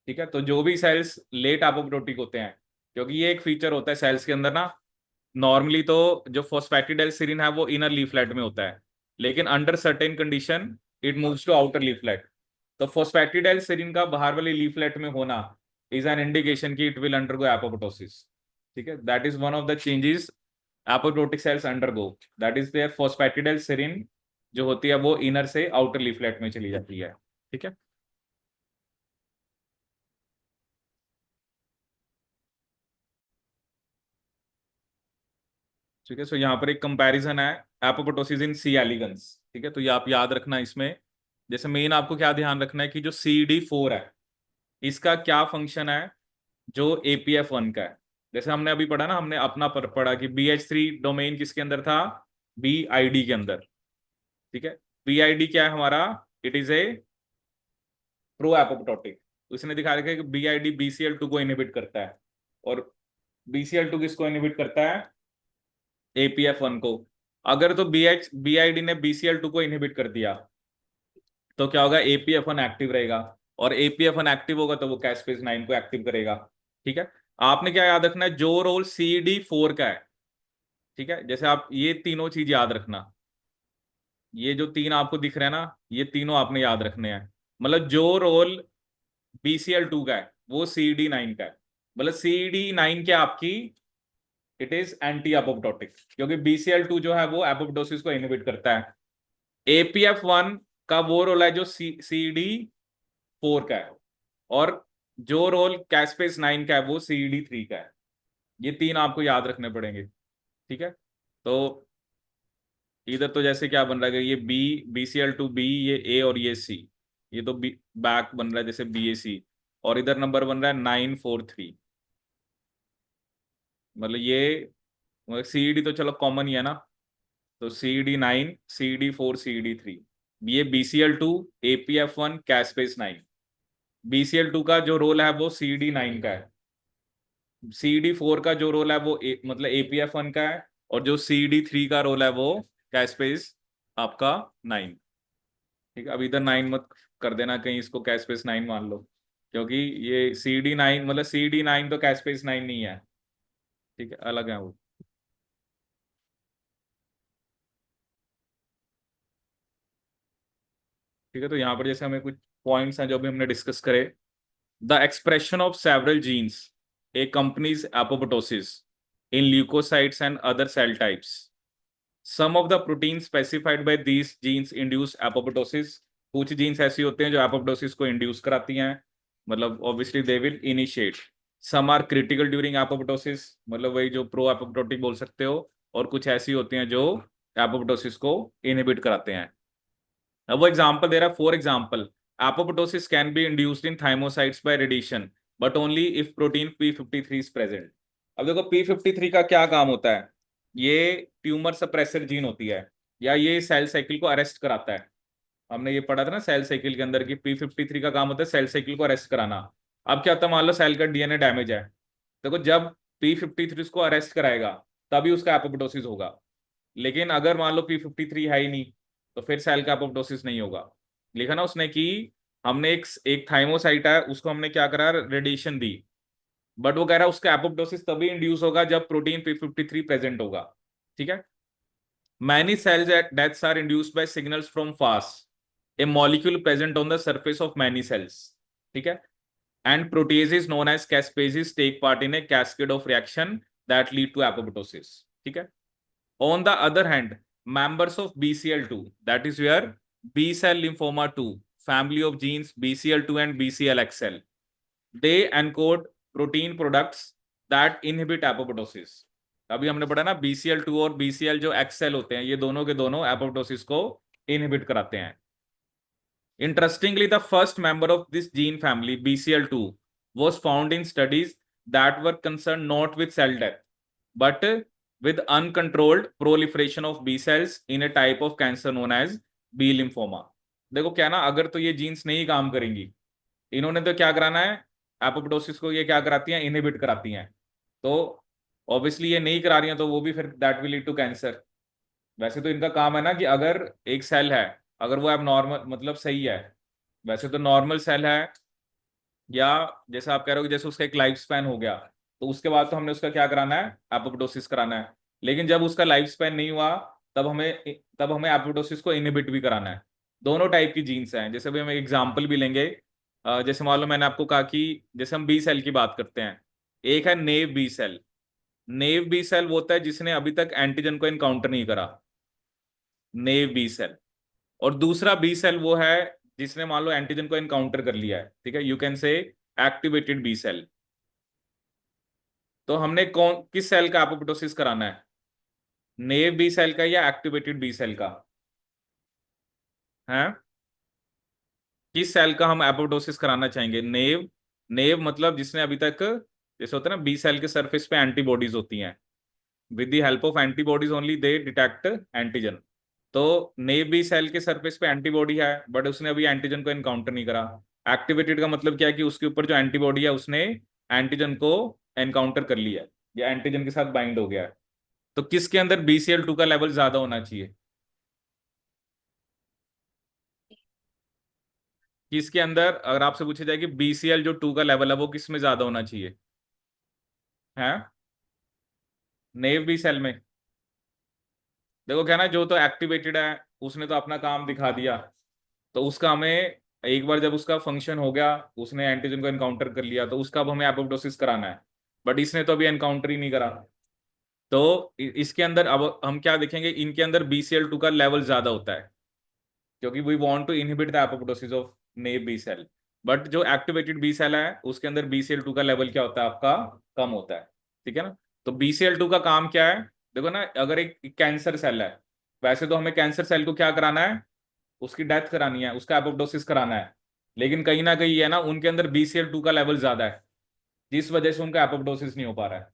S1: ठीक है। तो जो भी सेल्स लेट एपोप्टोटिक होते हैं, क्योंकि ये एक फीचर होता है सेल्स के अंदर ना, नॉर्मली तो जो फॉस्फेटिडाइल सीरीन है वो इनर लीफलेट में होता है, लेकिन under certain condition it moves to outer leaflet. तो फॉस्फेटिडाइल सीरीन का बाहर वाले लीफलेट में होना इज एन इंडिकेशन कि इट विल अंडरगो एपोप्टोसिस। ठीक है। That is one of the changes apoptotic cells undergo, that is their phosphatidyl serine जो होती है वो इनर से आउटर लीफलेट में चली जाती है। ठीक है। ठीक है। सो यहाँ पर एक कंपैरिजन है एपोप्टोसिस इन C एलिगन्स। ठीक है। तो ये आप याद रखना इसमें, जैसे मेन आपको क्या ध्यान रखना है कि जो CD4 है इसका क्या फंक्शन है जो APF1 का है। जैसे हमने अभी पढ़ा ना, हमने अपना पढ़ा कि BH3 डोमेन किसके अंदर था, BID के अंदर। ठीक है। BID क्या है हमारा, it is a pro apoptotic. तो इसने दिखा रखा है कि BID BCl2 को इनहिबिट करता है, और BCl2 किसको इनहिबिट करता है, APF1 को। अगर तो BID ने BCl2 को इनहिबिट कर दिया तो क्या होगा, APF1 एक्टिव रहेगा, और APF1 एक्टिव होगा तो वो कैस्पेज 9 को एक्टिव करेगा। ठीक है। आपने क्या याद रखना है, जो रोल CD4 का है। ठीक है। जैसे आप ये तीनों चीज याद रखना, ये जो तीन आपको दिख रहे हैं ना, ये तीनों आपने याद रखने हैं। मतलब जो रोल BCl2 का है वो CD9 का है। मतलब CD9 क्या आपकी, इट इज एंटी एपोप्टोटिक, क्योंकि BCl2 जो है वो एपोप्टोसिस को इनहिबिट करता है। APF1 का वो रोल है जो CD4 का है, और जो रोल कैस्पेस 9 का है वो CD3 का है। ये तीन आपको याद रखने पड़ेंगे। ठीक है। तो इधर तो जैसे क्या बन रहा है, ये BCl2 B, ये A और ये C, ये तो बैक बन रहा है जैसे BAC, और इधर नंबर बन रहा है 943। मतलब ये मतलब CD तो चलो कॉमन ही है ना, तो CD9 CD4 CD3। ये BCl2, APF1, Caspase 9। BCl2 का जो रोल है वो CD9 का है। CD4 का जो रोल है वो मतलब APF1 का है। और जो CD3 का रोल है वो कैस्पेस आपका 9। ठीक है, अब इधर 9 मत कर देना कहीं, इसको कैस्पेस 9 मान लो, क्योंकि ये CD9 मतलब CD9 तो कैस्पेस 9 नहीं है। ठीक है, अलग है वो। ठीक है, तो यहाँ पर जैसे हमें कुछ पॉइंट्स हैं जो भी हमने डिस्कस करे। The expression of several genes accompanies apoptosis in leukocytes and other cell types. Some of the protein specified by these genes induce apoptosis. कुछ जीन्स ऐसी होते हैं जो एपोप्टोसिस को इंड्यूस कराती हैं, मतलब obviously they will initiate. Some are critical during apoptosis, मतलब वही जो प्रो एपोप्टोटिक बोल सकते हो। और कुछ ऐसी होती हैं जो एपोप्टोसिस को इनहिबिट कराते हैं। अब वो एग्जांपल दे रहा है, for example apoptosis can be induced in thymocytes bye radiation but only if protein P53 is present. अब देखो P53 का क्या काम होता है, ये ट्यूमर सप्रेसर जीन होती है, या ये सेल साइकिल को अरेस्ट कराता है। हमने ये पढ़ा था ना सेल साइकिल के अंदर कि P53 का काम होता है सेल साइकिल को अरेस्ट कराना। अब क्या होता है, मान लो सेल का डीएनए डैमेज है, देखो जब P53 उसको अरेस्ट कराएगा तभी उसका एपोप्टोसिस होगा। लेकिन अगर मान लो P53 है ही नहीं, तो फिर सेल का एपोप्टोसिस नहीं होगा। लिखा ना उसने कि हमने एक एक थाइमोसाइट है, उसको हमने क्या करा, रेडिएशन दी, बट वो कह रहा है उसका एपोप्टोसिस तभी इंड्यूस होगा जब प्रोटीन P53 प्रेजेंट होगा। ठीक है। Many cells deaths are induced by signals from Fas, a molecule present on the surface of many cells. ठीक है। And proteases known as caspases take part in a cascade of reaction that lead to apoptosis. ठीक है। On the other hand, members of BCL2, that is where B cell lymphoma 2, family of genes BCL2 and BCLXL, they encode protein products that inhibit apoptosis। अभी हमने पढ़ा ना BCL2 और BCL जो XL होते हैं, ये दोनों के दोनों एपोप्टोसिस को इनहिबिट कराते हैं। Interestingly, the first member of this gene family, BCL2, was found in studies that were concerned not with cell death, but with uncontrolled proliferation of B cells in a type of cancer known as B lymphoma। देखो क्या ना, अगर तो ये jeans नहीं काम करेंगी, इन्होंने तो क्या कराना है, एपोप्टोसिस को ये क्या कराती हैं, इनहिबिट कराती हैं। तो ऑब्वियसली ये नहीं करा रही हैं, तो वो भी फिर that will lead to cancer. वैसे तो इनका काम है ना कि अगर एक सेल है, अगर वो अब नॉर्मल मतलब सही है, वैसे तो नॉर्मल सेल है, या जैसे आप कह रहे हो कि जैसे उसका एक लाइफ स्पैन हो गया, तो उसके बाद तो हमने उसका क्या कराना है, एपोप्टोसिस कराना है। लेकिन जब उसका लाइफ स्पैन नहीं हुआ, तब हमें एपोप्टोसिस को इनहिबिट भी कराना है। दोनों टाइप की जीन्स हैं। जैसे भी हम एक एग्जांपल भी लेंगे, जैसे मान लो मैंने आपको कहा कि जैसे हम बी सेल की बात करते हैं, एक है नेव बी सेल। नेव बी सेल वो होता है जिसने अभी तक एंटीजन को इनकाउंटर नहीं करा, नेव बी सेल। और दूसरा बी सेल वो है जिसने मान लो एंटीजन को इनकाउंटर कर लिया है। ठीक है, you can say activated B cell. तो हमने कौन किस सेल का एपोप्टोसिस कराना है, नेव बी सेल का या एक्टिवेटेड बी सेल का है? किस सेल का हम एपोप्टोसिस कराना चाहेंगे, नेव। नेव मतलब जिसने अभी तक, जैसे होता है ना बी सेल के सरफेस पे एंटीबॉडीज होती हैं, with the help of antibodies only they detect antigen. तो नेव बी सेल के सरफेस पे एंटीबॉडी है, बट उसने अभी एंटीजन को एनकाउंटर नहीं करा। एक्टिवेटेड का मतलब क्या है कि उसके ऊपर जो एंटीबॉडी है उसने एंटीजन को एनकाउंटर कर लिया है, या एंटीजन के साथ बाइंड हो गया है। तो किसके अंदर BCL2 का लेवल ज्यादा होना चाहिए, किसके अंदर, अगर आपसे पूछा जाए कि BCL जो 2 का लेवल है वो किस में ज्यादा होना चाहिए, है? नेव बी सेल में। देखो क्या ना, जो तो एक्टिवेटेड है उसने तो अपना काम दिखा दिया, तो उसका हमें एक बार जब उसका फंक्शन हो गया, उसने एंटीजन को एनकाउंटर कर लिया, तो उसका अब हमें एपोप्टोसिस कराना है। बट इसने तो अभी एनकाउंटर ही नहीं करा। तो इसके अंदर अब हम क्या देखेंगे, इनके अंदर BCL2 का लेवल ज्यादा होता है, क्योंकि we want to inhibit the apoptosis of naive B cell. But जो एक्टिवेटेड बी सेल है उसके अंदर BCL2 का लेवल क्या होता है, आपका कम होता है। ठीक है ना। तो BCL2 का काम क्या है, देखो ना, अगर एक कैंसर सेल है, वैसे तो हमें कैंसर सेल को क्या कराना है, उसकी डेथ करानी है, उसका एपोप्टोसिस कराना है। लेकिन कहीं ना कहीं है ना, उनके अंदर BCL2 का लेवल ज्यादा है, जिस वजह से उनका एपोप्टोसिस नहीं हो पा रहा है।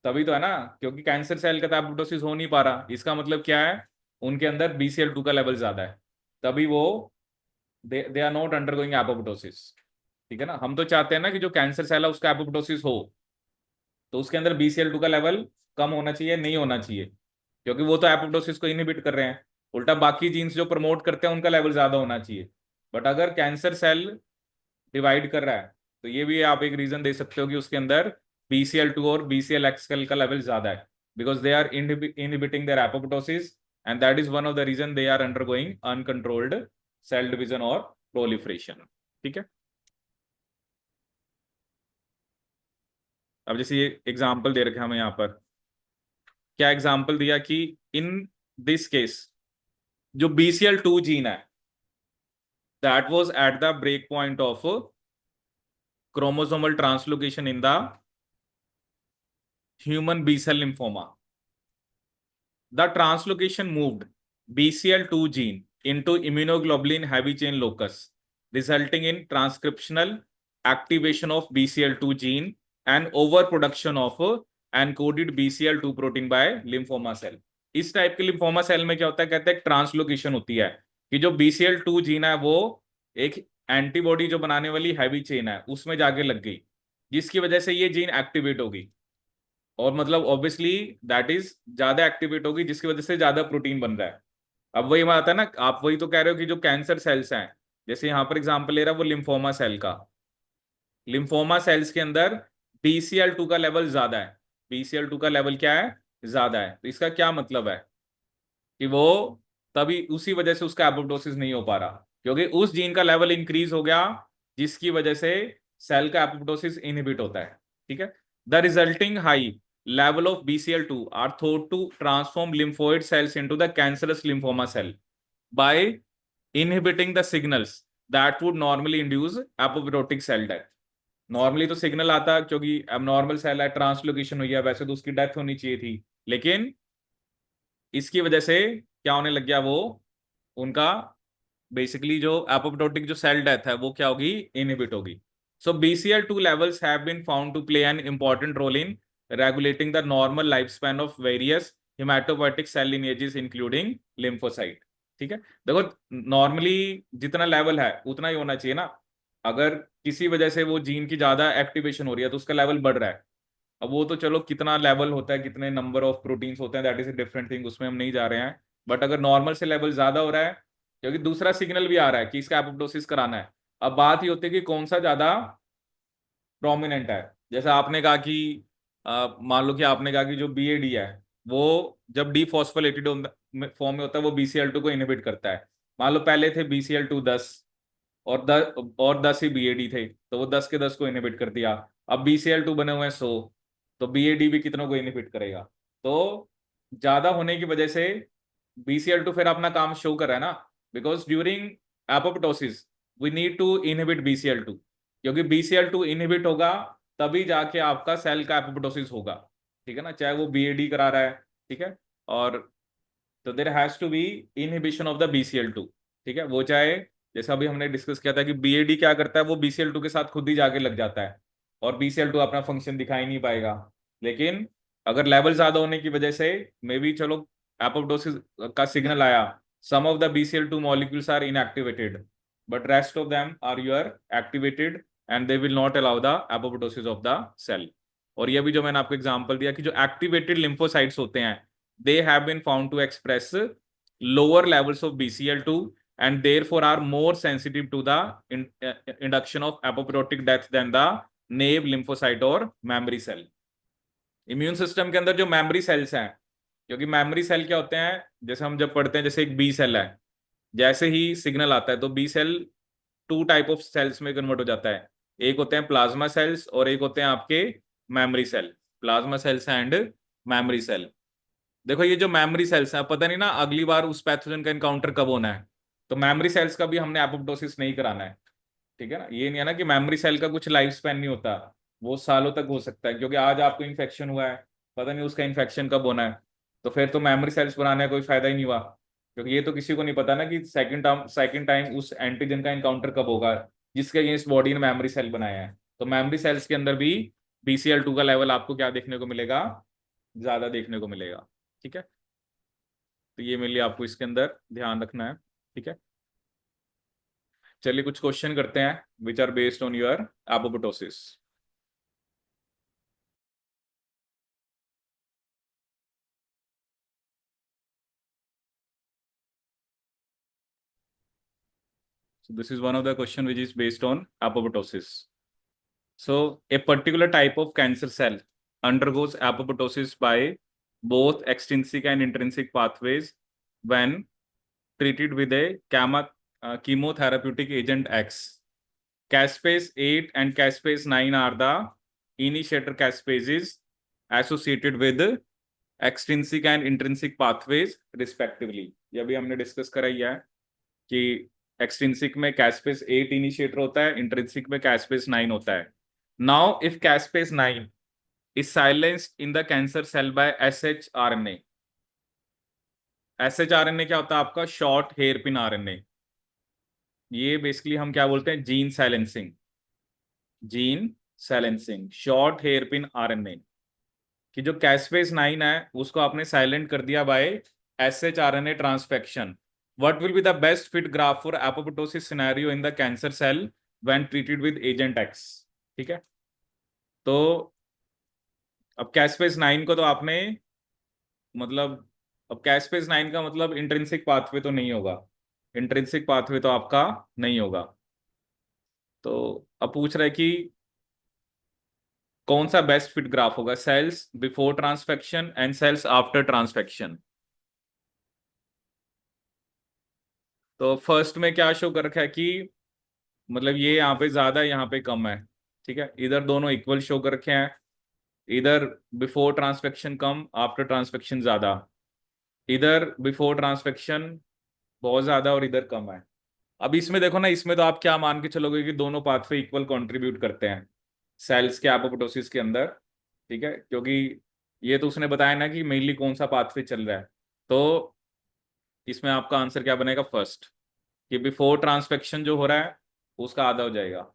S1: तभी तो है ना, क्योंकि कैंसर सेल का तो एपोप्टोसिस हो नहीं पा रहा, इसका मतलब क्या है, उनके अंदर BCL2 का लेवल ज्यादा है। तभी वो they are not undergoing apoptosis. ठीक है ना, हम तो चाहते हैं ना कि जो कैंसर सेल है उसका एपोप्टोसिस हो, तो उसके अंदर BCL2 का लेवल कम होना चाहिए, नहीं होना चाहिए, क्योंकि वो तो एपोप्टोसिस को इनहिबिट कर रहे हैं। उल्टा बाकी जीन्स जो प्रमोट करते हैं उनका लेवल ज्यादा होना चाहिए। बट अगर कैंसर सेल डिवाइड कर रहा है, तो ये भी आप एक रीजन दे सकते हो कि उसके अंदर BCL2 और BCLXL का लेवल ज्यादा है, because they are inhibiting their apoptosis, and that is one of the reason they are undergoing uncontrolled cell division और प्रोलिफरेशन। ठीक है। अब जैसे ये एग्जाम्पल दे रखे हमें यहाँ पर, क्या एग्जाम्पल दिया कि इन दिस केस जो BCL2 जीन है, that was at the break point of chromosomal translocation in the human B cell lymphoma. The translocation moved BCL2 gene into immunoglobulin heavy chain locus, resulting in transcriptional activation of BCL2 gene and overproduction of encoded BCL2 protein by lymphoma cell. इस type के lymphoma cell में क्या होता है, कहते हैं translocation होती है कि जो BCL2 जीन है वो एक एंटीबॉडी जो बनाने वाली हैवी चेन है उसमें जाके लग गई, जिसकी वजह से ये जीन एक्टिवेट होगी, और मतलब ऑब्वियसली दैट इज ज्यादा एक्टिवेट होगी, जिसकी वजह से ज्यादा प्रोटीन बन रहा है। अब वही बात है ना, आप वही तो कह रहे हो कि जो कैंसर सेल्स हैं, जैसे यहाँ पर एग्जांपल ले रहा है वो लिम्फोमा सेल का, लिम्फोमा सेल्स के अंदर BCL2 का लेवल ज्यादा है, BCL2 का लेवल क्या है, ज्यादा है। तो इसका क्या मतलब है कि वो तभी उसी वजह से उसका एपोप्टोसिस नहीं हो पा रहा, क्योंकि उस जीन का लेवल इंक्रीज हो गया, जिसकी वजह से सेल का एपोप्टोसिस इनहिबिट होता है। ठीक है। The resulting high level of BCL2 are thought to transform lymphoid cells into the cancerous lymphoma cell by inhibiting the signals that would normally induce apoptotic cell death। Normally तो signal आता क्योंकि abnormal cell है, translocation हुई है, वैसे तो उसकी death होनी चाहिए थी, लेकिन इसकी वजह से क्या होने लग गया, वो उनका बेसिकली जो एपोप्टोटिक जो सेल डेथ है वो क्या होगी, इनहिबिट होगी। सो BCL2 levels have been found to play an important role in regulating the normal lifespan of various hematopoietic cell lineages including lymphocyte। ठीक है। देखो, नॉर्मली जितना लेवल है उतना ही होना चाहिए ना, अगर किसी वजह से वो जीन की ज्यादा एक्टिवेशन हो रही है तो उसका लेवल बढ़ रहा है। अब वो तो चलो कितना लेवल होता है, कितने नंबर ऑफ प्रोटीन्स होते हैं, that is a different thing, उसमें हम नहीं जा रहे हैं। बट अगर नॉर्मल से लेवल ज्यादा हो रहा है, क्योंकि दूसरा सिग्नल भी आ रहा है कि इसका एपोप्टोसिस कराना है, अब बात ही होती है कि कौन सा ज्यादा प्रोमिनेंट है। जैसे आपने कहा कि मान लो कि आपने कहा कि जो BAD है वो जब डीफॉस्फोलेटेड फॉर्म में होता है वो BCL2 को इनहिबिट करता है। मान लो पहले थे BCL2 10 और 10 ही BAD थे, तो वो 10 के 10 को इनहिबिट कर दिया। अब BCL2 बने हुए हैं 100, तो BAD भी कितनों को इनहिबिट करेगा। तो ज्यादा होने की वजह से BCL2 फिर अपना काम शो कर रहा है ना, because during apoptosis we need to inhibit BCL2, क्योंकि BCL2 इनहिबिट होगा तभी जाके आपका सेल का एपोप्टोसिस होगा। ठीक है ना, चाहे वो BAD करा रहा है। ठीक है। और तो there has to be inhibition of the BCL2। ठीक है, वो चाहे जैसा अभी हमने डिस्कस किया था कि BAD क्या करता है, वो BCL2 के साथ खुद ही जाके लग जाता है और BCL2 अपना फंक्शन दिखाई नहीं पाएगा। लेकिन अगर लेवल ज्यादा होने की वजह से मे बी चलो एपोप्टोसिस का सिग्नल आया, some of the BCL2 molecules are inactivated but rest of them are your activated and they will not allow the apoptosis of the cell. और ये भी जो मैंने आपको एग्जांपल दिया कि जो एक्टिवेटेड लिम्फोसाइट्स होते हैं, they have been found to express lower levels of BCL2 and therefore are more sensitive to the induction of apoptotic death than the naive lymphocyte or memory cell। Immune system के अंदर जो memory cells हैं, क्योंकि memory cell क्या होते हैं, जैसे हम जब पढ़ते हैं जैसे एक B सेल है, जैसे ही सिग्नल आता है तो B cell two type of cells में कन्वर्ट हो जाता है। एक होते हैं प्लाज्मा सेल्स और एक होते हैं आपके memory cell, plasma cells and memory cell. देखो ये जो मेमोरी सेल्स हैं, पता नहीं ना अगली बार उस पैथोजन का इनकाउंटर कब होना है, तो मेमोरी सेल्स का भी हमने एपोप्टोसिस नहीं कराना है। ठीक है ना, ये नहीं है ना कि मेमोरी सेल का कुछ लाइफ स्पैन नहीं होता, वो सालों तक हो सकता है, क्योंकि आज आपको इन्फेक्शन हुआ है, पता नहीं उसका इन्फेक्शन कब होना है, तो फिर तो मेमोरी सेल्स बनाने का कोई फायदा ही नहीं हुआ, क्योंकि ये तो किसी को नहीं पता ना कि सेकंड टाइम उस एंटीजन का इनकाउंटर कब होगा जिसके अगेंस्ट बॉडी ने मेमोरी सेल बनाया है। तो मेमोरी सेल्स के अंदर भी BCL2 का लेवल आपको क्या देखने को मिलेगा, ज्यादा देखने को मिलेगा। ठीक है, तो ये मेरे लिए आपको इसके अंदर ध्यान रखना है। ठीक है। चलिए कुछ क्वेश्चन करते हैं which are based on your apoptosis. So this is one of the question which is based on apoptosis. So a particular type of cancer cell undergoes apoptosis by both extrinsic and intrinsic pathways when treated with a chemotherapeutic agent X. Caspase 8 and caspase 9 are the initiator caspases associated with extrinsic and intrinsic pathways respectively. ये भी हमने discuss करा ही है कि extrinsic में कैस्पेस 8 initiator होता है, intrinsic में कैस्पेस 9 होता है. Now if caspase 9 is silenced in the cancer cell by SHRNA. SHRNA क्या होता है आपका? Short hairpin RNA. ये बेसिकली हम क्या बोलते हैं? Gene silencing. Gene silencing short hairpin RNA कि जो कैस्पेस 9 है उसको आपने साइलेंट कर दिया by SHRNA transfection. What will be the best fit graph for apoptosis scenario in the cancer cell when treated with agent X? ठीक है. तो अब कैस्पेस 9 को तो आपने मतलब अब कैस्पेस 9 का मतलब इंट्रिंसिक पाथवे तो नहीं होगा. इंट्रिंसिक पाथवे तो आपका नहीं होगा. तो अब पूछ रहा है कि कौन सा बेस्ट फिट ग्राफ होगा? Cells before transfection and cells after transfection. तो फर्स्ट में क्या शो कर रखा है कि मतलब ये यहाँ पे ज्यादा है, यहाँ पे कम है. ठीक है, इधर दोनों इक्वल शो कर रखे हैं. इधर बिफोर ट्रांसफेक्शन कम, आफ्टर ट्रांसफेक्शन ज्यादा. इधर बिफोर ट्रांसफेक्शन बहुत ज्यादा और इधर कम है. अब इसमें देखो ना, इसमें तो आप क्या मान के चलोगे कि दोनों पाथवे इक्वल कंट्रीब्यूट करते हैं सेल्स के एपोप्टोसिस के अंदर. ठीक है, क्योंकि ये तो उसने बताया ना कि मेनली कौन सा पाथवे चल रहा है. तो इसमें आपका आंसर क्या बनेगा? फर्स्ट, कि बिफोर ट्रांसफेक्शन जो हो रहा है उसका आधा हो जाएगा.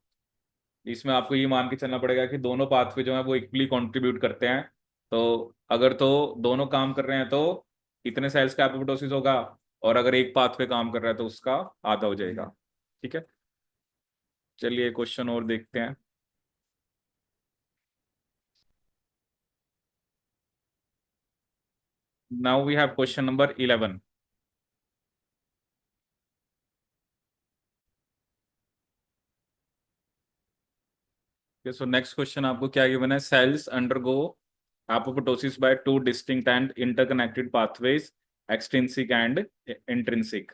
S1: इसमें आपको ये मान के चलना पड़ेगा कि दोनों पाथवे जो है वो इक्वली कंट्रीब्यूट करते हैं. तो अगर तो दोनों काम कर रहे हैं तो इतने सेल्स का एपोप्टोसिस होगा, और अगर एक पाथवे काम कर रहा है तो उसका आधा हो जाएगा. ठीक है, चलिए क्वेश्चन और देखते हैं. Now we have question number 11. So next question आपको क्या गिवन है? Cells undergo apoptosis by two distinct and interconnected pathways, extrinsic and intrinsic.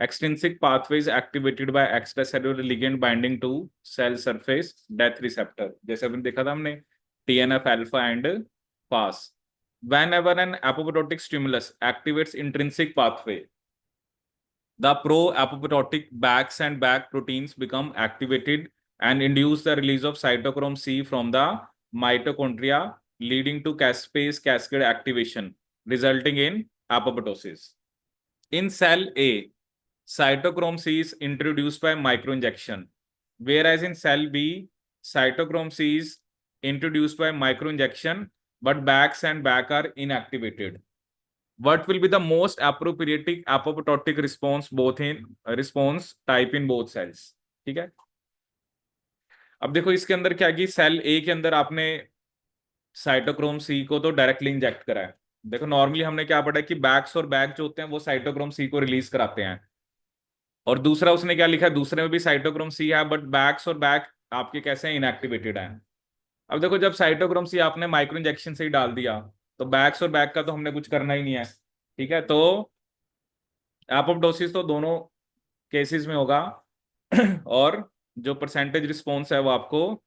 S1: Extrinsic pathways activated by extracellular ligand binding to cell surface death receptor. जैसे अपन देखा था हमने TNF alpha and FAS. Whenever an apoptotic stimulus activates intrinsic pathway, the pro-apoptotic backs and back proteins become activated and induce the release of cytochrome C from the mitochondria, leading to caspase cascade activation, resulting in apoptosis. In cell A, cytochrome C is introduced by microinjection, whereas in cell B, cytochrome C is introduced by microinjection, but backs and back are inactivated. What will be the most appropriate apoptotic response both in response type in both cells? ठीक है. अब देखो इसके अंदर क्या कि cell ए के अंदर आपने साइटोक्रोम सी को तो डायरेक्टली इंजेक्ट करा है. देखो नॉर्मली हमने क्या पढ़ा है कि बैक्स और बैक जो होते हैं वो साइटोक्रोम सी को रिलीज कराते हैं. और दूसरा उसने क्या लिखा है? दूसरे में भी साइटोक्रोम सी है, बट बैक्स और बैक आपके कैसे हैं? इनएक्टिवेटेड हैं. अब देखो जब साइटोक्रोम सी आपने माइक्रो इंजेक्शन से ही डाल दिया तो बैक्स और बैक का तो हमने कुछ करना ही नहीं है. ठीक है, तो एपोप्टोसिस तो दोनों केसेस में होगा. और जो परसेंटेज रिस्पॉन्स है वो आपको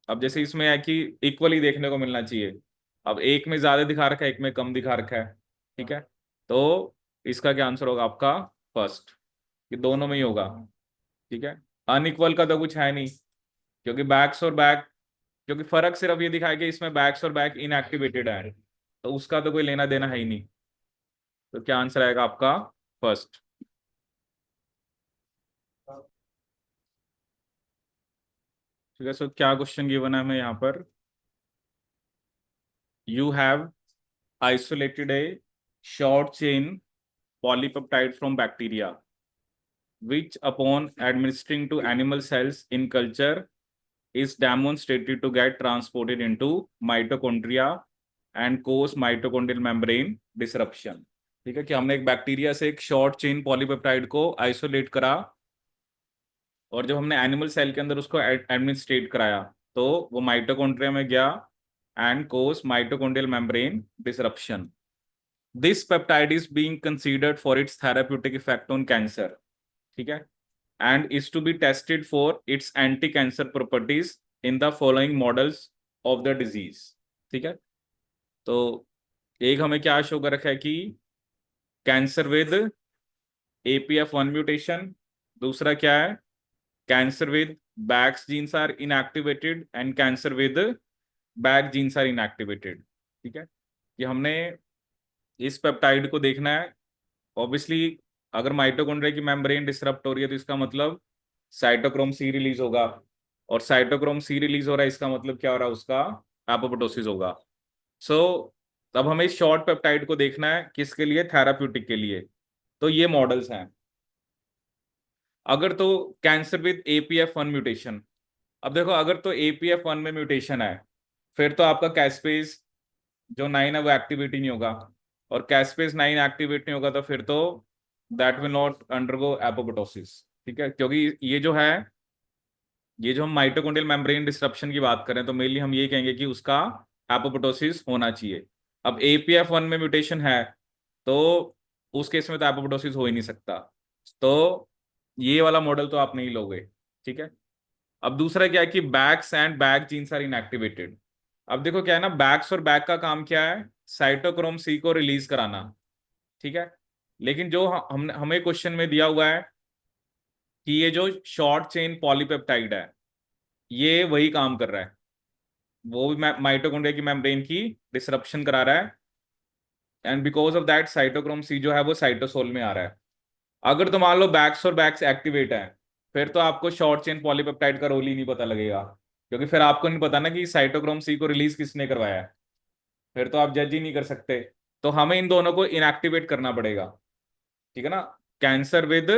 S1: अब जैसे इसमें है कि इक्वली देखने को मिलना चाहिए. अब एक में ज्यादा दिखा रखा है, एक में कम दिखा रखा है. ठीक है, तो इसका क्या आंसर होगा आपका? फर्स्ट, कि दोनों में ही होगा. ठीक है, अनइक्वल का तो कुछ है नहीं, क्योंकि बैक्स और बैक, क्योंकि फर्क सिर्फ ये दिखाया कि इसमें बैक्स और बैक इनएक्टिवेटेड है, तो उसका तो कोई लेना देना है ही नहीं. तो क्या आंसर आएगा आपका? फर्स्ट. ठीक है, सो क्या क्वेश्चन गिवन है हमें यहाँ पर? You have isolated A short chain polypeptide from bacteria. which upon administering to animal cells in culture is demonstrated to get transported into mitochondria and cause mitochondrial membrane disruption। ठीक है, कि हमने एक bacteria से एक शॉर्ट चेन पॉलीपेप्टाइड को isolate करा, और जब हमने एनिमल सेल के अंदर उसको एडमिनिस्ट्रेट कराया तो वो माइटोकॉन्ड्रिया में गया and cause mitochondrial membrane disruption. This peptide is being considered for its therapeutic effect on cancer. ठीक है, and is to be tested for its anti cancer properties in the following models of the disease. ठीक है, तो एक हमें क्या show कर रखा है कि कैंसर विद APF1 म्यूटेशन, दूसरा क्या है cancer with Bax genes are inactivated and cancer with Bak genes are inactivated. ठीक है, कि हमने इस पेप्टाइड को देखना है। ऑब्वियसली अगर माइटोकॉन्ड्रिया की मेम्ब्रेन डिसरप्ट हो रही है तो इसका मतलब साइटोक्रोम सी रिलीज होगा, और साइटोक्रोम सी रिलीज हो रहा है इसका मतलब क्या हो रहा है, उसका एपोप्टोसिस होगा। सो अब हमें इस शॉर्ट पेप्टाइड को देखना है किसके लिए, थेराप्यूटिक के लिए। तो ये मॉडल्स हैं। अगर तो कैंसर विद APF1 म्यूटेशन, अब देखो अगर तो APF1 में म्यूटेशन है फिर तो आपका कैस्पेज जो 9 है वो एक्टिवेट ही नहीं होगा, और कैस्पेज 9 एक्टिवेट नहीं होगा तो फिर तो that will not undergo apoptosis. ठीक है, क्योंकि ये जो हम माइटोकॉन्ड्रियल मेम्ब्रेन डिसरप्शन की बात करें तो मेनली हम ये कहेंगे कि उसका एपोप्टोसिस होना चाहिए। अब APF1 में म्यूटेशन है तो उस केस में तो एपोप्टोसिस हो ही नहीं सकता, तो ये वाला मॉडल तो आप नहीं लोगे। ठीक है, अब दूसरा क्या है कि Bax and Bak genes are inactivated. अब देखो क्या है ना, बैक्स और बैक का काम क्या है, साइटोक्रोम सी को रिलीज कराना। ठीक है, लेकिन जो हमने हमें क्वेश्चन में दिया हुआ है कि ये जो शॉर्ट चेन पॉलीपेप्टाइड है ये वही काम कर रहा है, वो भी माइटोकॉन्ड्रिया की मेम्ब्रेन की डिसरप्शन करा रहा है, and because of that cytochrome c जो है वो साइटोसोल में आ रहा है। अगर तो मान लो बैक्स और बैक्स एक्टिवेट है फिर तो आपको शॉर्ट चेन पॉलीपेप्टाइड का रोल ही नहीं पता लगेगा, क्योंकि फिर आपको नहीं पता ना कि साइटोक्रोम सी को रिलीज किसने करवाया है, फिर तो आप जज ही नहीं कर सकते। तो हमें इन दोनों को इनएक्टिवेट करना पड़ेगा। ठीक है ना, cancer with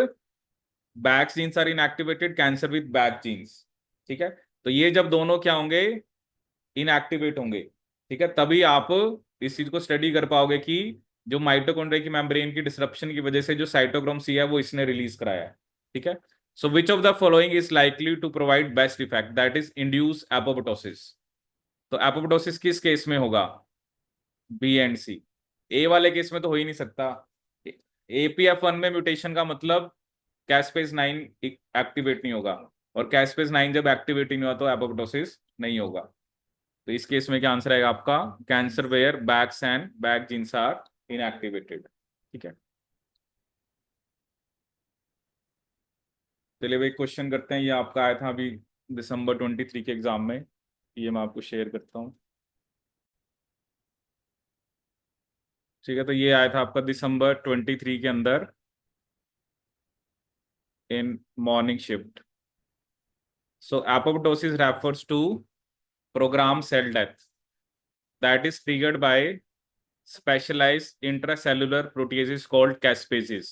S1: Bax genes are inactivated, cancer with Bak genes. ठीक है, तो ये जब दोनों क्या होंगे, इनएक्टिवेट होंगे, ठीक है, तभी आप इस चीज को स्टडी कर पाओगे कि जो माइटोकॉन्ड्रिया की मेम्ब्रेन की डिसरप्शन की वजह से जो साइटोक्रोम सी है वो इसने रिलीज कराया है। ठीक है, so which of the following is likely to provide best effect, that is induce apoptosis. तो एपोप्टोसिस किस केस में होगा, बी एंड सी। ए वाले केस में तो हो ही नहीं सकता। APF1 में म्यूटेशन का मतलब कैस्पेज 9 एक्टिवेट नहीं होगा, और कैस्पेज 9 जब एक्टिवेट नहीं हुआ तो एपोप्टोसिस नहीं होगा। तो इस केस में क्या आंसर आएगा आपका, cancer where Bax and Bak genes are inactivated. ठीक है, चलिए एक क्वेश्चन करते हैं, ये आपका आया था अभी December 23 के एग्जाम में, ये मैं आपको शेयर करता हूँ। ठीक है, तो ये आया था आपका December 23 के अंदर in morning shift. So apoptosis refers to programme cell death that is triggered by specialized intracellular proteases called caspases,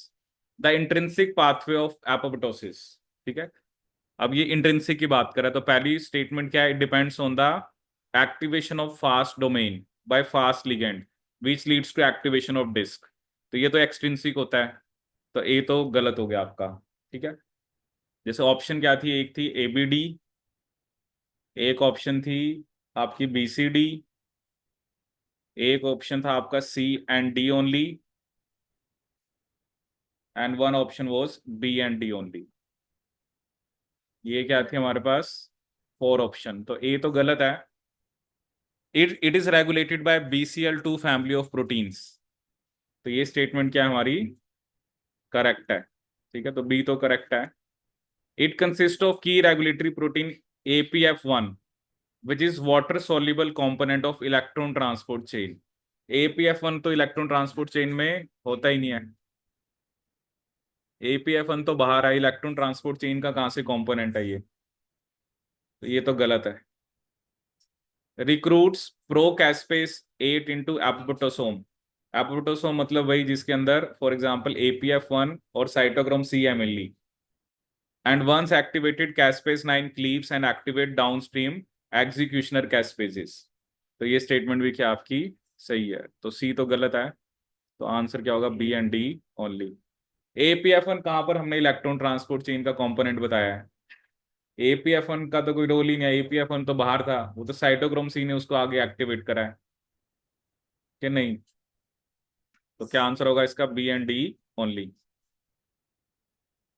S1: the intrinsic pathway of apoptosis। ठीक है, अब ये इंट्रिंसिक की बात करें तो पहली स्टेटमेंट क्या है, depends on the activation of fast domain by fast ligand which leads to activation of disc. तो ये तो एक्सट्रिंसिक होता है, तो ए तो गलत हो गया आपका। ठीक है, जैसे ऑप्शन क्या थी, एक थी ABD, एक ऑप्शन थी आपकी BCD, एक ऑप्शन था आपका C and D only, and one option was B and D only. ये क्या थी हमारे पास, 4 ऑप्शन, तो ए तो गलत है। It is regulated by BCL2 family of proteins, तो ये स्टेटमेंट क्या है हमारी, करेक्ट है। ठीक है, तो बी तो करेक्ट है। इट कंसिस्ट ऑफ की regulatory protein APF1 which is water soluble component of electron transport chain. APF1 तो इलेक्ट्रॉन ट्रांसपोर्ट चेन में होता ही नहीं है, APF1 तो बाहर है, इलेक्ट्रॉन ट्रांसपोर्ट चेन का कहाँ से कंपोनेंट है ये, तो ये तो गलत है। Recruits प्रोकैस्पेस 8 into एपोप्टोसोम। एपोप्टोसोम मतलब वही जिसके अंदर फॉर एग्जांपल APF1 और साइटोक्रोम C है mainly, and once activated caspase 9 cleaves and activate downstream executioner caspases. तो ये स्टेटमेंट भी क्या आपकी सही है, तो सी तो गलत है। तो आंसर क्या होगा, बी एंड डी ओनली। एपीएफ1 कहां पर हमने इलेक्ट्रॉन ट्रांसपोर्ट चेन का कंपोनेंट बताया है? एपीएफ1 का तो कोई रोल ही नहीं है, एपीएफ1 तो बाहर था, वो तो साइटोक्रोम सी ने उसको आगे एक्टिवेट करा है कि नहीं? तो क्या आंसर होगा इसका, बी एंड डी ओनली।